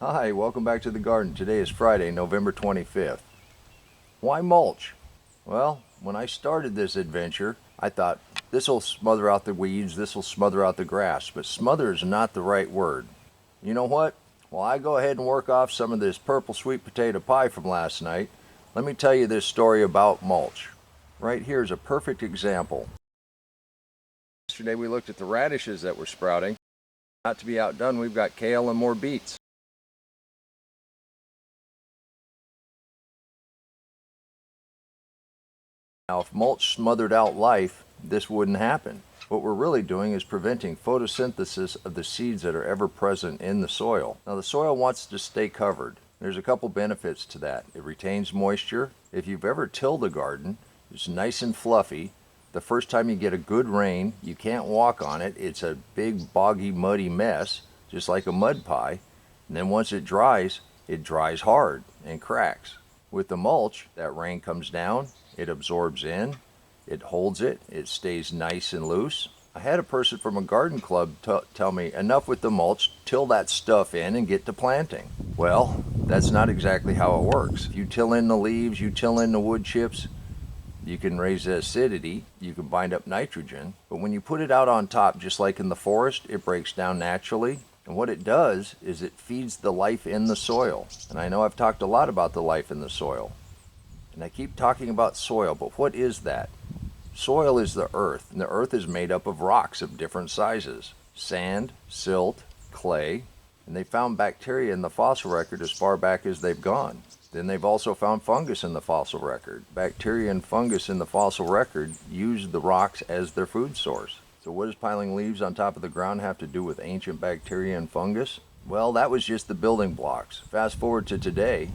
Hi, welcome back to the garden. Today is Friday, November 25th. Why mulch? Well, when I started this adventure, I thought this will smother out the weeds, this will smother out the grass, but smother is not the right word. You know what? While I go ahead and work off some of this purple sweet potato pie from last night, let me tell you this story about mulch. Right here is a perfect example. Yesterday we looked at the radishes that were sprouting. Not to be outdone, we've got kale and more beets. Now, if mulch smothered out life, this wouldn't happen. What we're really doing is preventing photosynthesis of the seeds that are ever present in the soil. Now, the soil wants to stay covered. There's a couple benefits to that. It retains moisture. If you've ever tilled a garden, it's nice and fluffy. The first time you get a good rain, you can't walk on it. It's a big, boggy, muddy mess, just like a mud pie. And then once it dries hard and cracks. With the mulch, that rain comes down, it absorbs in, it holds it, it stays nice and loose. I had a person from a garden club tell me, enough with the mulch, till that stuff in and get to planting. Well, that's not exactly how it works. If you till in the leaves, you till in the wood chips, you can raise the acidity, you can bind up nitrogen, but when you put it out on top, just like in the forest, it breaks down naturally. And what it does is it feeds the life in the soil. And I know I've talked a lot about the life in the soil. And I keep talking about soil, but what is that? Soil is the earth, and the earth is made up of rocks of different sizes. Sand, silt, clay, and they found bacteria in the fossil record as far back as they've gone. Then they've also found fungus in the fossil record. Bacteria and fungus in the fossil record used the rocks as their food source. So what does piling leaves on top of the ground have to do with ancient bacteria and fungus? Well, that was just the building blocks. Fast forward to today.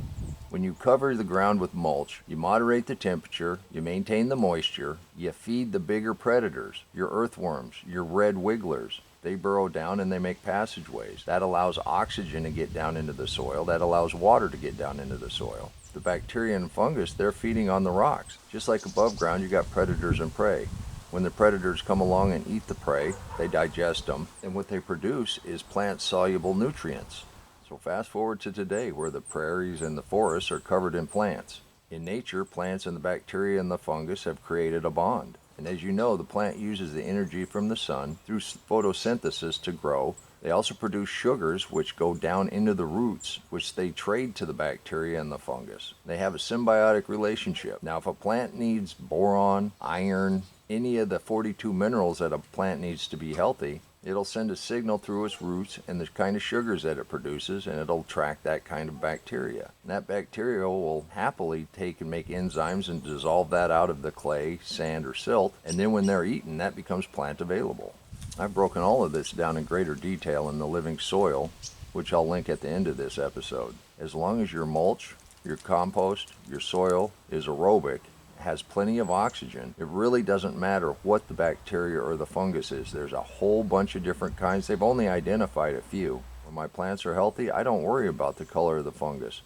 When you cover the ground with mulch, you moderate the temperature, you maintain the moisture, you feed the bigger predators, your earthworms, your red wigglers. They burrow down and they make passageways. That allows oxygen to get down into the soil. That allows water to get down into the soil. The bacteria and fungus, they're feeding on the rocks. Just like above ground, you got predators and prey. When the predators come along and eat the prey, they digest them, and what they produce is plant-soluble nutrients. So fast forward to today, where the prairies and the forests are covered in plants. In nature, plants and the bacteria and the fungus have created a bond. And as you know, the plant uses the energy from the sun through photosynthesis to grow. They also produce sugars which go down into the roots, which they trade to the bacteria and the fungus. They have a symbiotic relationship. Now, if a plant needs boron, iron, any of the 42 minerals that a plant needs to be healthy, it'll send a signal through its roots and the kind of sugars that it produces, and it'll attract that kind of bacteria. And that bacteria will happily take and make enzymes and dissolve that out of the clay, sand, or silt, and then when they're eaten, that becomes plant available. I've broken all of this down in greater detail in the living soil, which I'll link at the end of this episode. As long as your mulch, your compost, your soil is aerobic, has plenty of oxygen, it really doesn't matter what the bacteria or the fungus is. There's a whole bunch of different kinds. They've only identified a few. When my plants are healthy, I don't worry about the color of the fungus.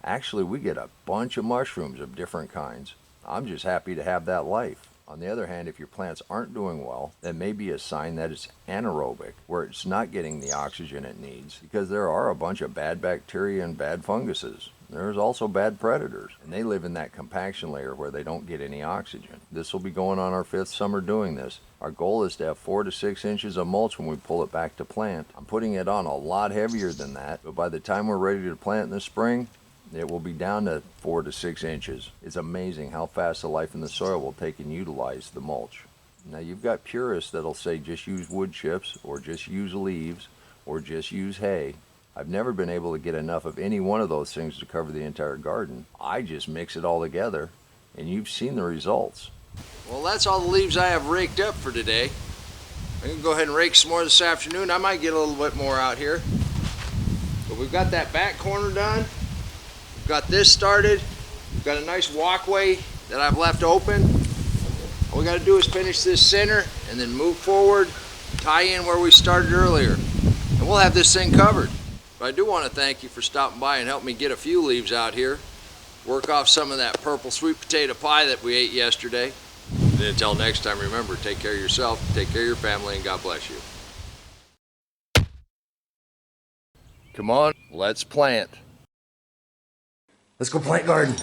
Actually, we get a bunch of mushrooms of different kinds. I'm just happy to have that life. On the other hand, if your plants aren't doing well, that may be a sign that it's anaerobic, where it's not getting the oxygen it needs, because there are a bunch of bad bacteria and bad funguses. There's also bad predators, and they live in that compaction layer where they don't get any oxygen. This will be going on our 5th summer doing this. Our goal is to have 4 to 6 inches of mulch when we pull it back to plant. I'm putting it on a lot heavier than that, but by the time we're ready to plant in the spring, it will be down to 4 to 6 inches. It's amazing how fast the life in the soil will take and utilize the mulch. Now, you've got purists that'll say just use wood chips, or just use leaves, or just use hay. I've never been able to get enough of any one of those things to cover the entire garden. I just mix it all together, and you've seen the results. Well, that's all the leaves I have raked up for today. I'm going to go ahead and rake some more this afternoon. I might get a little bit more out here. But we've got that back corner done. We've got this started. We've got a nice walkway that I've left open. All we got to do is finish this center and then move forward, tie in where we started earlier, and we'll have this thing covered. But I do want to thank you for stopping by and helping me get a few leaves out here, work off some of that purple sweet potato pie that we ate yesterday. And until next time, remember, take care of yourself, take care of your family, and God bless you. Come on, let's plant. Let's go plant garden.